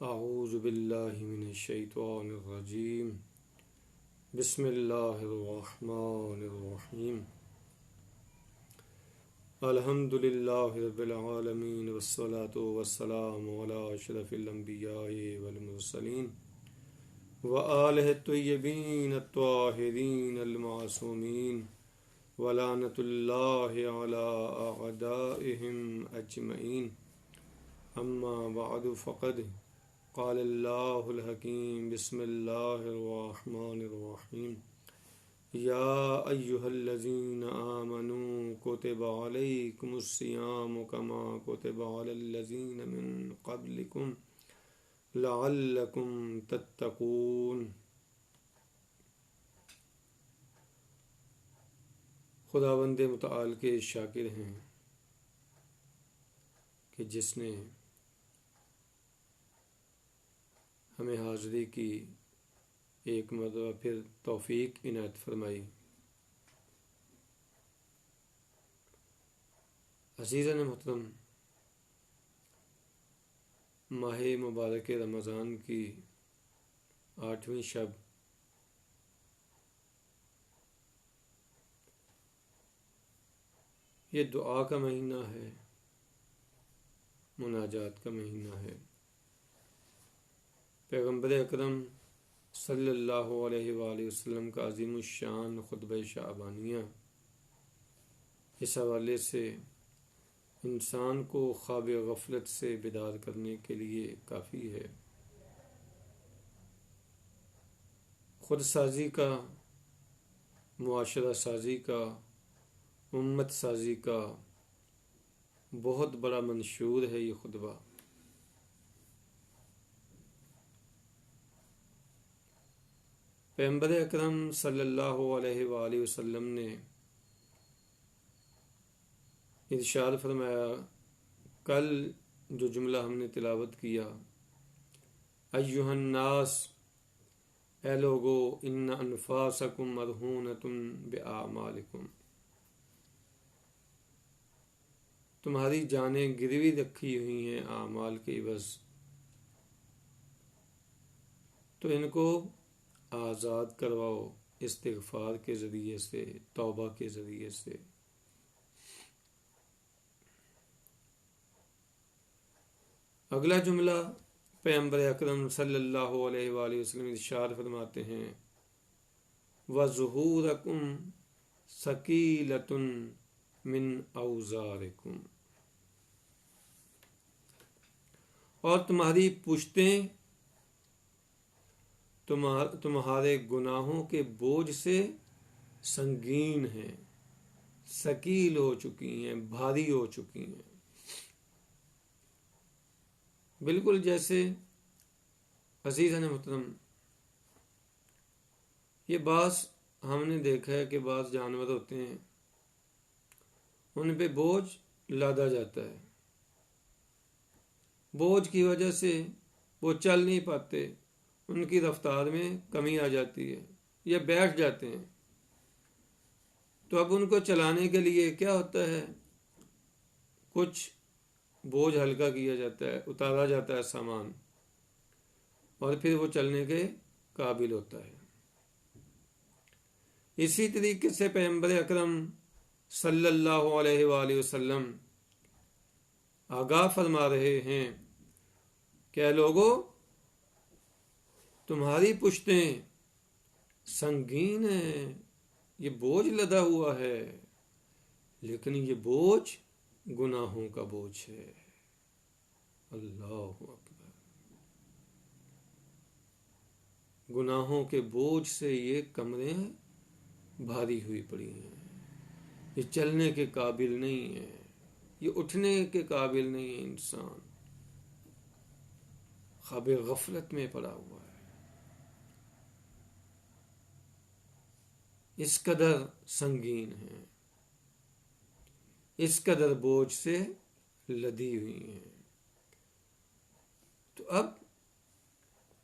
اعوذ باللہ من الشیطان الرجیم بسم اللہ الرحمن الرحیم الحمد للہ رب العالمین والصلاة والسلام علی اشرف الانبیاء والمرسلین وآلہ الطیبین الطاہرین المعصومین ولعنۃ اللہ علی اعدائہم اجمعین اما بعد فقد قال اللہ الحکیم بسم اللہ الرحمن الرحیم یا ایہا الذین آمنوا کتب علیکم الصیام کما کتب علی الذین من قبلکم لعلکم تتقون۔ خداوند متعال کے شاکر ہیں کہ جس نے ہمیں حاضری کی ایک مرتبہ پھر توفیق عنایت فرمائی۔ عزیزان محترم، ماہ مبارک رمضان کی 8ویں شب یہ دعا کا مہینہ ہے، مناجات کا مہینہ ہے۔ پیغمبر اکرم صلی اللہ علیہ وآلہ وسلم کا عظیم الشان خطبہ شعبانیہ اس حوالے سے انسان کو خواب غفلت سے بیدار کرنے کے لیے کافی ہے۔ خود سازی کا، معاشرہ سازی کا، امت سازی کا بہت بڑا منشور ہے یہ خطبہ۔ پیغمبر اکرم صلی اللہ علیہ وآلہ وسلم نے ارشاد فرمایا، کل جو جملہ ہم نے تلاوت کیا، ایھا الناس، اے لوگو، ان انفاسکم مرہونۃ باعمالکم، تمہاری جانیں گروی رکھی ہوئی ہیں اعمال کے عوض، تو ان کو آزاد کرواؤ استغفار کے ذریعے سے، توبہ کے ذریعے سے۔ اگلا جملہ پیغمبر اکرم صلی اللہ علیہ وآلہ وسلم ارشاد فرماتے ہیں، وَظُہُورَکُمْ ثَقِیلَۃٌ مِّنْ أَوْزَارِکُمْ، اور تمہاری پشتیں تمہارے گناہوں کے بوجھ سے سنگین ہیں، ثقیل ہو چکی ہیں، بھاری ہو چکی ہیں۔ بالکل جیسے عزیزان محترم، یہ بعض ہم نے دیکھا ہے کہ بعض جانور ہوتے ہیں، ان پہ بوجھ لادا جاتا ہے، بوجھ کی وجہ سے وہ چل نہیں پاتے، ان کی رفتار میں کمی آ جاتی ہے یا بیٹھ جاتے ہیں، تو اب ان کو چلانے کے لیے کیا ہوتا ہے، کچھ بوجھ ہلکا کیا جاتا ہے، اتارا جاتا ہے سامان، اور پھر وہ چلنے کے قابل ہوتا ہے۔ اسی طریقے سے پیغمبر اکرم صلی اللہ علیہ وآلہ وسلم آگاہ فرما رہے ہیں کہ اے لوگو، تمہاری پشتیں سنگین ہیں، یہ بوجھ لدا ہوا ہے، لیکن یہ بوجھ گناہوں کا بوجھ ہے۔ اللہ اکبر، گناہوں کے بوجھ سے یہ کمریں بھاری ہوئی پڑی ہیں، یہ چلنے کے قابل نہیں ہے، یہ اٹھنے کے قابل نہیں ہے، انسان خواب غفلت میں پڑا ہوا ہے، اس قدر سنگین ہیں، اس قدر بوجھ سے لدی ہوئی ہیں۔ تو اب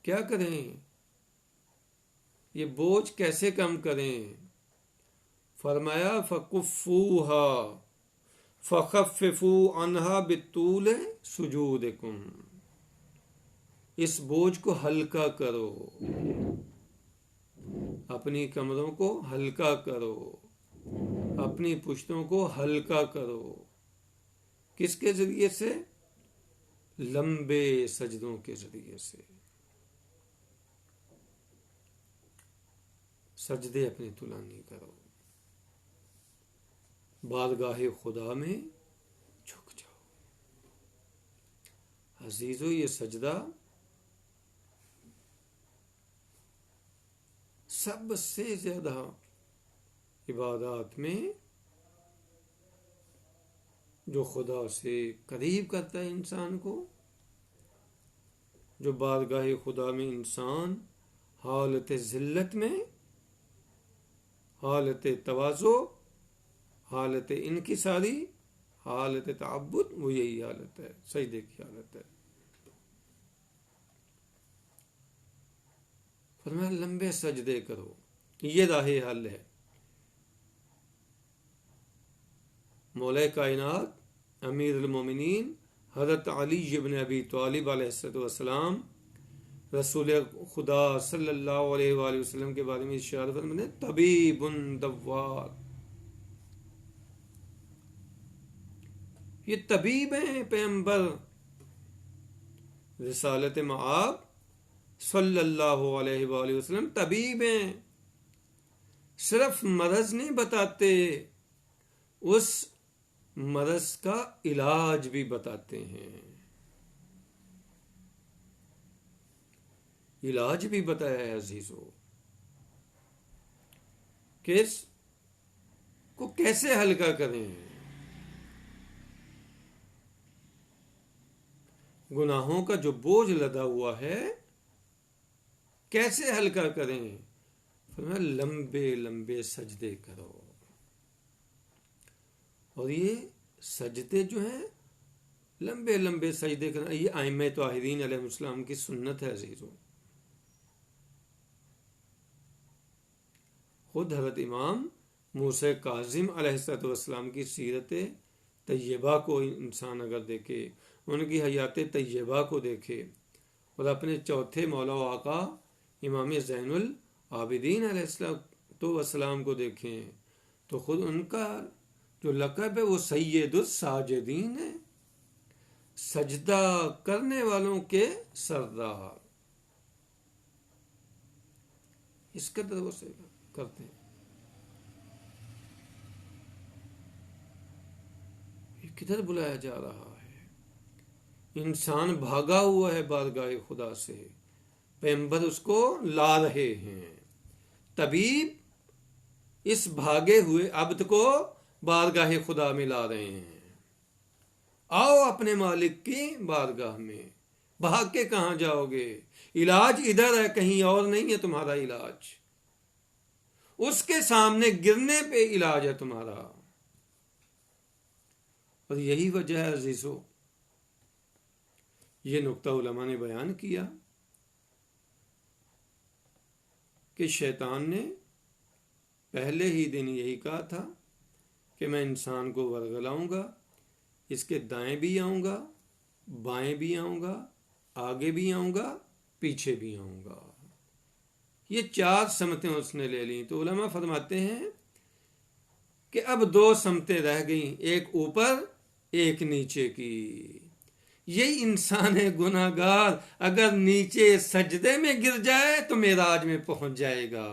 کیا کریں، یہ بوجھ کیسے کم کریں؟ فرمایا فَكُفُّوهَا فَخَفِّفُوا عَنْهَا بِطُولِ سُجُودِكُمْ، اس بوجھ کو ہلکا کرو، اپنی کمروں کو ہلکا کرو، اپنی پشتوں کو ہلکا کرو۔ کس کے ذریعے سے؟ لمبے سجدوں کے ذریعے سے۔ سجدے اپنی طولانی کرو، بارگاہ خدا میں جھک جاؤ۔ عزیزو، یہ سجدہ سب سے زیادہ عبادات میں جو خدا سے قریب کرتا ہے انسان کو، جو بارگاہ خدا میں انسان حالت ذلت میں، حالت تواضع، حالت انکساری، حالت تعبد، وہ یہی حالت ہے، سجدے کی حالت ہے۔ فرمایا لمبے سجدے کرو، یہ راہ حل ہے۔ مولا کائنات امیر المومنین حضرت علی بن ابی طالب علیہ السلام رسول خدا صلی اللہ علیہ وآلہ وسلم کے بارے میں ارشاد فرماتے ہیں طبیب دوار، یہ طبیب ہیں پیغمبر رسالت مآب صلی اللہ علیہ وآلہ وسلم، طبیب ہیں، صرف مرض نہیں بتاتے، اس مرض کا علاج بھی بتاتے ہیں، علاج بھی بتایا ہے عزیزو، کہ اس کو کیسے ہلکا کریں، گناہوں کا جو بوجھ لدا ہوا ہے کیسے ہلکا کریں؟ فرمایا لمبے لمبے سجدے کرو۔ اور یہ سجدے جو ہیں لمبے لمبے سجدے کرنا، یہ ائمہ طاہرین علیہ السلام کی سنت ہے عزیزو۔ خود حضرت امام موسیٰ کاظم علیہ السلام کی سیرت طیبہ کو انسان اگر دیکھے، ان کی حیات طیبہ کو دیکھے، اور اپنے چوتھے مولا و آقا امام زین العابدین علیہ السلام کو دیکھیں، تو خود ان کا جو لقب ہے وہ سید الساجدین ہے، سجدہ کرنے والوں کے سردار، اس قدر وہ سے کرتے ہیں۔ یہ کدھر بلایا جا رہا ہے؟ انسان بھاگا ہوا ہے بارگاہ خدا سے، پیغمبر اس کو لا رہے ہیں، طبیب اس بھاگے ہوئے عبد کو بارگاہ خدا میں لا رہے ہیں۔ آؤ اپنے مالک کی بارگاہ میں، بھاگ کے کہاں جاؤ گے؟ علاج ادھر ہے، کہیں اور نہیں ہے تمہارا علاج، اس کے سامنے گرنے پہ علاج ہے تمہارا۔ اور یہی وجہ ہے عزیزو، یہ نقطہ علماء نے بیان کیا کہ شیطان نے پہلے ہی دن یہی کہا تھا کہ میں انسان کو ورگلاؤں گا، اس کے دائیں بھی آؤں گا، بائیں بھی آؤں گا، آگے بھی آؤں گا، پیچھے بھی آؤں گا۔ یہ 4 سمتیں اس نے لے لیں۔ تو علماء فرماتے ہیں کہ اب 2 سمتیں رہ گئیں، ایک اوپر ایک نیچے کی۔ یہی انسان ہے گناہ گار، اگر نیچے سجدے میں گر جائے تو معراج میں پہنچ جائے گا۔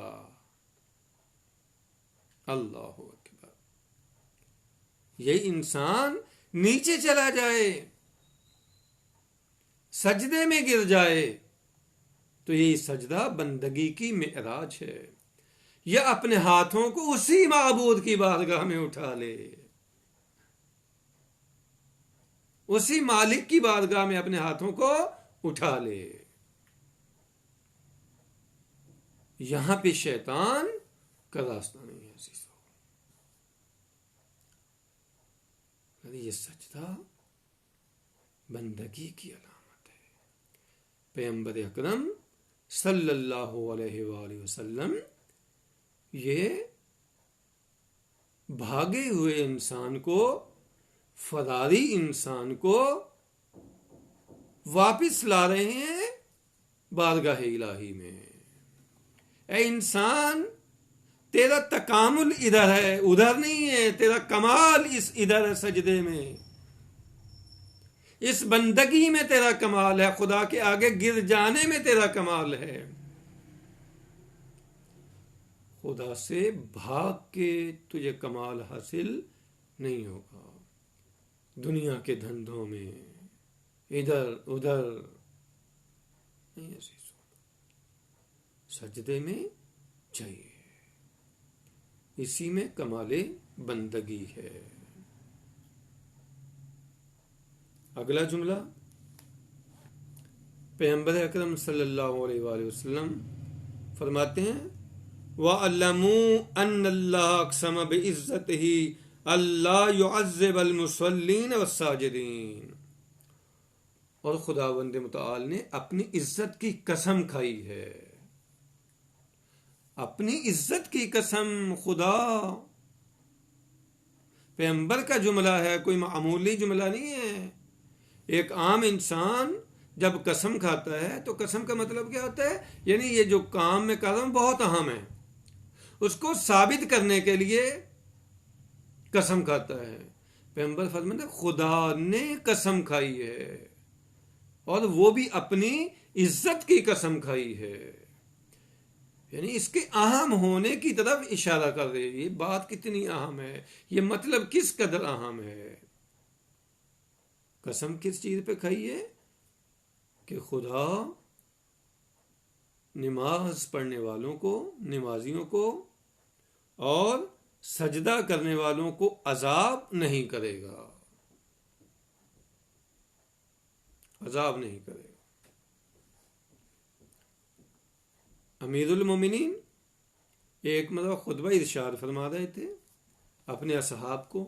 اللہ اکبر، یہی انسان نیچے چلا جائے، سجدے میں گر جائے، تو یہی سجدہ بندگی کی معراج ہے، یا اپنے ہاتھوں کو اسی معبود کی بارگاہ میں اٹھا لے، اسی مالک کی بارگاہ میں اپنے ہاتھوں کو اٹھا لے۔ یہاں پہ شیطان کا راستہ نہیں ہے عزیزو۔ یہ سجدہ بندگی کی علامت ہے۔ پیغمبر اکرم صلی اللہ علیہ وآلہ وسلم یہ بھاگے ہوئے انسان کو، فراری انسان کو واپس لا رہے ہیں بارگاہ الہی میں. اے انسان، تیرا تکامل ادھر ہے، ادھر نہیں ہے. تیرا کمال ادھر ہے، سجدے میں، اس بندگی میں تیرا کمال ہے. خدا کے آگے گر جانے میں تیرا کمال ہے. خدا سے بھاگ کے تجھے کمال حاصل نہیں ہوگا. دنیا کے دھندوں میں ادھر ادھر نہیں، ایسی سجدے میں چاہیے. اسی میں کمال بندگی ہے. اگلا جملہ، پیغمبر اکرم صلی اللہ علیہ وآلہ وسلم فرماتے ہیں وَاعْلَمُوا أَنَّ اللَّهَ أَقْسَمَ بِعِزَّتِهِ أَلَّا يُعَذِّبَ الْمُصَلِّينَ وَالسَّاجِدِينَ. اور خداوند متعال نے اپنی عزت کی قسم کھائی ہے. اپنی عزت کی قسم. خدا پیغمبر کا جملہ ہے، کوئی معمولی جملہ نہیں ہے. ایک عام انسان جب قسم کھاتا ہے تو قسم کا مطلب کیا ہوتا ہے؟ یعنی یہ جو کام میں کر رہا ہوں بہت اہم ہے، اس کو ثابت کرنے کے لیے قسم کھاتا ہے. پیغمبر فرماتے ہیں خدا نے قسم کھائی ہے، اور وہ بھی اپنی عزت کی قسم کھائی ہے. یعنی اس کے اہم ہونے کی طرف اشارہ کر رہی ہے. یہ بات کتنی اہم ہے، یہ مطلب کس قدر اہم ہے. قسم کس چیز پہ کھائی ہے؟ کہ خدا نماز پڑھنے والوں کو، نمازیوں کو اور سجدہ کرنے والوں کو عذاب نہیں کرے گا. عذاب نہیں کرے گا. امیر المومنین ایک مرتبہ خطبہ ارشاد فرما رہے تھے اپنے اصحاب کو،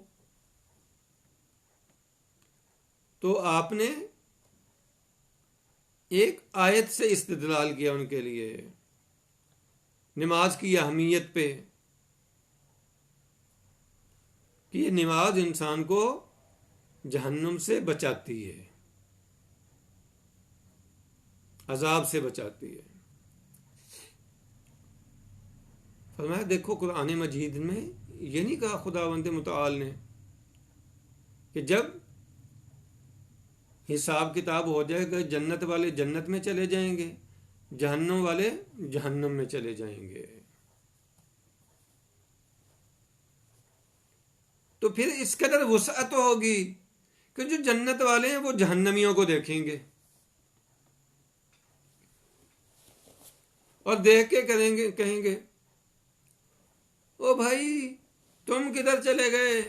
تو آپ نے ایک آیت سے استدلال کیا ان کے لیے نماز کی اہمیت پہ، کہ یہ نماز انسان کو جہنم سے بچاتی ہے، عذاب سے بچاتی ہے. فرمایا دیکھو قرآن مجید میں یہ نہیں کہا خداوند متعال نے کہ جب حساب کتاب ہو جائے گا جنت والے جنت میں چلے جائیں گے، جہنم والے جہنم میں چلے جائیں گے. تو پھر اس قدر وسعت ہوگی کہ جو جنت والے ہیں وہ جہنمیوں کو دیکھیں گے اور دیکھ کے کہیں گے او بھائی تم کدھر چلے گئے؟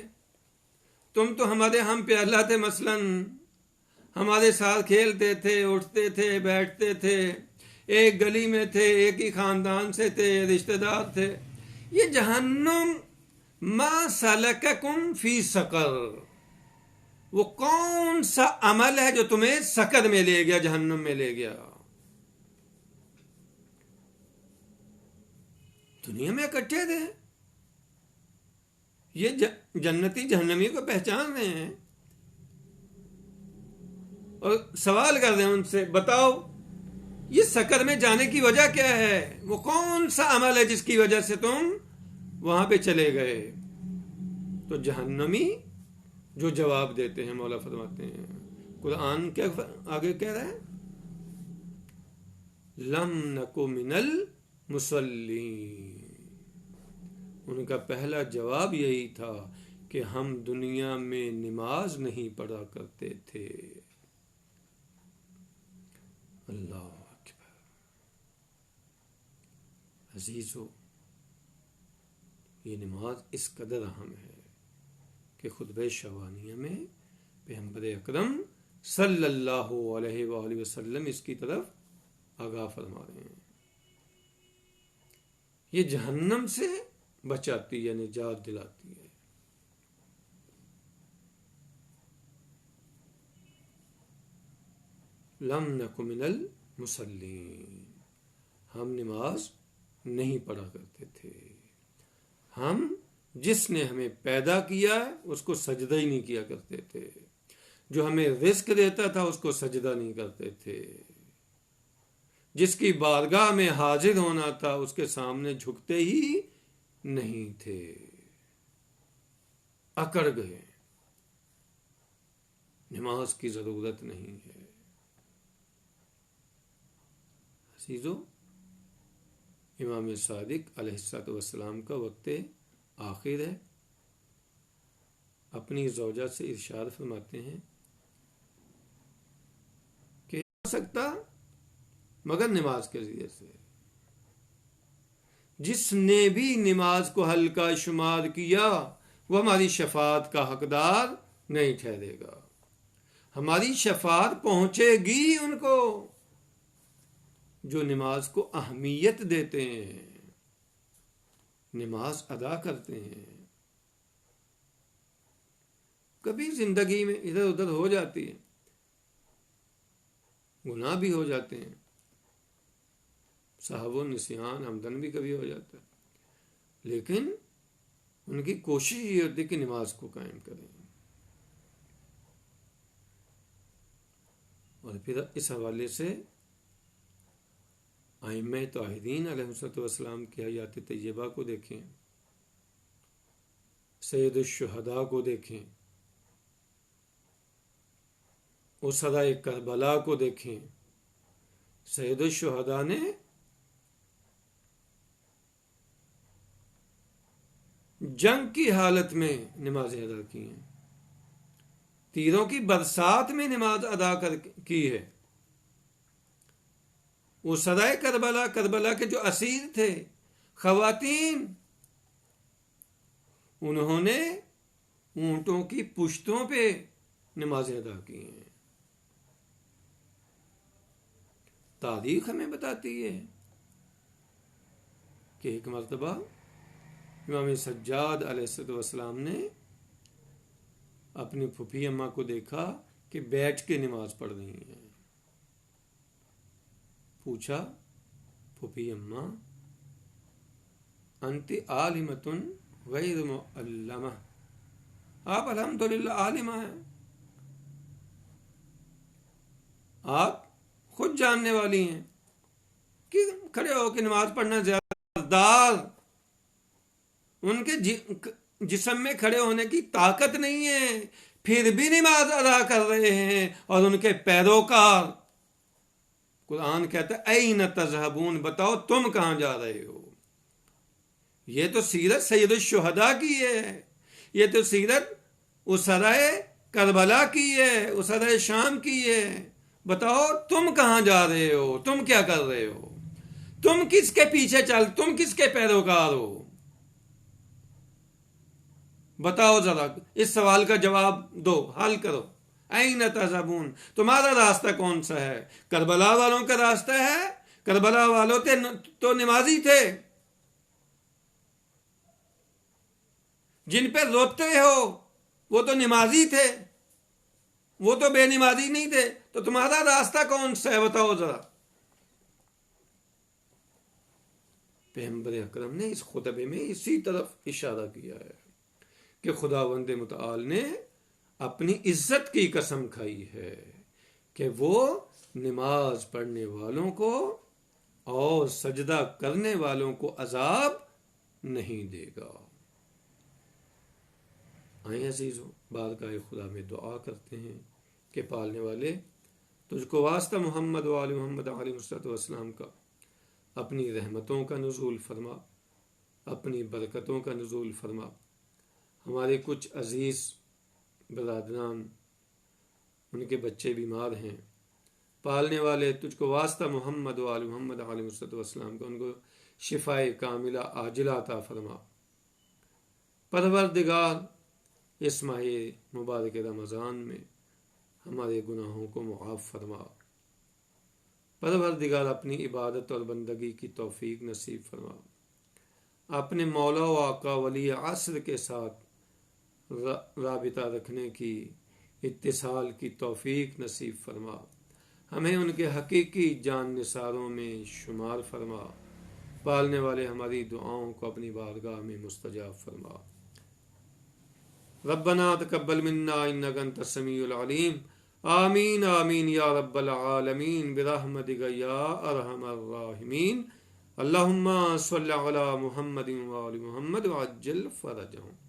تم تو ہمارے ہم پیالہ تھے، مثلاً ہمارے ساتھ کھیلتے تھے، اٹھتے تھے، بیٹھتے تھے، ایک گلی میں تھے، ایک ہی خاندان سے تھے، رشتہ دار تھے. یہ جہنم ما سلککم فی سقر، وہ کون سا عمل ہے جو تمہیں سقر میں لے گیا، جہنم میں لے گیا؟ دنیا میں اکٹھے تھے، یہ جنتی جہنمی کو پہچان رہے ہیں اور سوال کر رہے ہیں ان سے بتاؤ یہ سقر میں جانے کی وجہ کیا ہے؟ وہ کون سا عمل ہے جس کی وجہ سے تم وہاں پہ چلے گئے؟ تو جہنمی جو جواب دیتے ہیں، مولا فرماتے ہیں قرآن کیا آگے کہہ رہا ہے لم نکو من المصلین. ان کا پہلا جواب یہی تھا کہ ہم دنیا میں نماز نہیں پڑھا کرتے تھے. اللہ اکبر. عزیزو، یہ نماز اس قدر اہم ہے کہ خطبہ شوانیہ میں پیغمبر اکرم صلی اللہ علیہ وآلہ وسلم اس کی طرف آگاہ فرما رہے ہیں. یہ جہنم سے بچاتی ہے، نجات دلاتی ہے. لم نک من المصلین، ہم نماز نہیں پڑھا کرتے تھے. ہم جس نے ہمیں پیدا کیا اس کو سجدہ ہی نہیں کیا کرتے تھے، جو ہمیں رزق دیتا تھا اس کو سجدہ نہیں کرتے تھے. جس کی بارگاہ میں حاضر ہونا تھا اس کے سامنے جھکتے ہی نہیں تھے، اکڑ گئے، نماز کی ضرورت نہیں ہے۔ عزیزو، امام صادق علیہ السلام کا وقت آخر ہے، اپنی زوجہ سے ارشاد فرماتے ہیں کہ ہو سکتا مگر نماز کے ذریعے سے، جس نے بھی نماز کو ہلکا شمار کیا وہ ہماری شفاعت کا حقدار نہیں ٹھہرے گا۔ ہماری شفاعت پہنچے گی ان کو جو نماز کو اہمیت دیتے ہیں، نماز ادا کرتے ہیں۔ کبھی زندگی میں ادھر ادھر ہو جاتی ہے، گناہ بھی ہو جاتے ہیں، سہو و نسیان عمدن بھی کبھی ہو جاتا ہے، لیکن ان کی کوشش یہ ہوتی ہے کہ نماز کو قائم کریں۔ اور پھر اس حوالے سے ائمہ طاہرین علیہ السلام کی حیات طیبہ کو دیکھیں، سید الشہداء کو دیکھیں، اسرائے کربلا کو دیکھیں۔ سید الشہداء نے جنگ کی حالت میں نمازیں ادا کی ہیں، تیروں کی برسات میں نماز ادا کی ہے۔ وہ سرائے کربلا کے جو اسیر تھے خواتین، انہوں نے اونٹوں کی پشتوں پہ نمازیں ادا کی ہیں۔ تاریخ ہمیں بتاتی ہے کہ ایک مرتبہ امام سجاد علیہ السلام نے اپنی پھوپھی اماں کو دیکھا کہ بیٹھ کے نماز پڑھ رہی ہیں۔ پوچھا، پھوپھی اماں انت عالمۃ غیر معلمہ، آپ الحمدللہ عالمہ ہیں، آپ خود جاننے والی ہیں کہ کھڑے ہو کے نماز پڑھنا زیادہ دار، ان کے جسم میں کھڑے ہونے کی طاقت نہیں ہے، پھر بھی نماز ادا کر رہے ہیں، اور ان کے پیروکار، قرآن کہتا ہے این تذہبون، بتاؤ تم کہاں جا رہے ہو۔ یہ تو سیرت سید الشہداء کی ہے، یہ تو سیرت اسرائے کربلا کی ہے، اسرائے شام کی ہے۔ بتاؤ تم کہاں جا رہے ہو، تم کیا کر رہے ہو، تم کس کے پیچھے تم کس کے پیروکار ہو؟ بتاؤ ذرا، اس سوال کا جواب دو، حل کرو۔ این تذہبون، تمہارا راستہ کون سا ہے؟ کربلا والوں کا راستہ ہے؟ کربلا والوں تو نمازی تھے، جن پہ روتے ہو وہ تو نمازی تھے، وہ تو بے نمازی نہیں تھے، تو تمہارا راستہ کون سا ہے؟ بتاؤ ذرا۔ پیغمبر اکرم نے اس خطبے میں اسی طرف اشارہ کیا ہے کہ خداوند متعال نے اپنی عزت کی قسم کھائی ہے کہ وہ نماز پڑھنے والوں کو اور سجدہ کرنے والوں کو عذاب نہیں دے گا۔ آئیں عزیزو، بارگاہ خدا میں دعا کرتے ہیں کہ پالنے والے، تجھ کو واسطہ محمد و آل محمد علیہ السلام کا اپنی رحمتوں کا نزول فرما، اپنی برکتوں کا نزول فرما۔ ہمارے کچھ عزیز برادران، ان کے بچے بیمار ہیں، پالنے والے تجھ کو واسطہ محمد و آل محمد علیہ السلام کا ان کو شفائے کاملہ عاجلہ عطا فرما۔ پروردگار، اس ماہ مبارک رمضان میں ہمارے گناہوں کو معاف فرما۔ پروردگار، اپنی عبادت اور بندگی کی توفیق نصیب فرما۔ اپنے مولا و آقا ولی عصر کے ساتھ رابطہ رکھنے کی، اتصال کی توفیق نصیب فرما۔ ہمیں ان کے حقیقی جان نثاروں میں شمار فرما۔ پالنے والے، ہماری دعاؤں کو اپنی بارگاہ میں مستجاب فرما۔ ربنا تقبل منا انک انت السمیع العلیم، آمین آمین یا رب العالمین برحمتک یا ارحم الراحمین۔ اللہم صلی علی محمد و آل محمد وعجل فرجہم۔